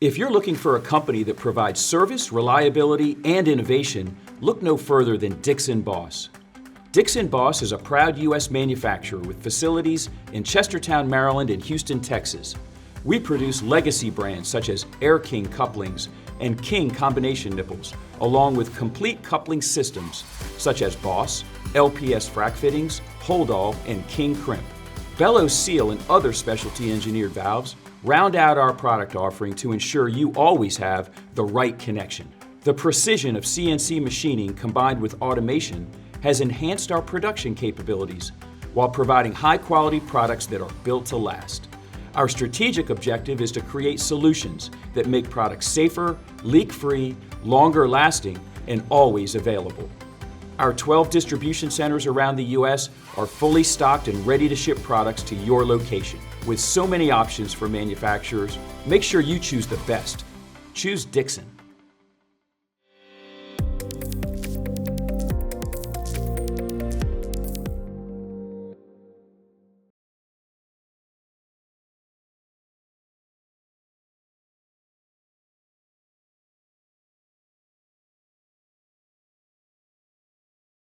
If you're looking for a company that provides service, reliability, and innovation, look no further than Dixon Boss. Dixon Boss is a proud U.S. manufacturer with facilities in Chestertown, Maryland and Houston, Texas. We produce legacy brands such as Air King couplings and King combination nipples, along with complete coupling systems such as Boss, LPS frac fittings, Hold-All, and King Crimp. Bellows Seal and other specialty engineered valves round out our product offering to ensure you always have the right connection. The precision of CNC machining combined with automation has enhanced our production capabilities while providing high-quality products that are built to last. Our strategic objective is to create solutions that make products safer, leak-free, longer-lasting, and always available. Our 12 distribution centers around the U.S. are fully stocked and ready to ship products to your location. With so many options for manufacturers, make sure you choose the best. Choose Dixon.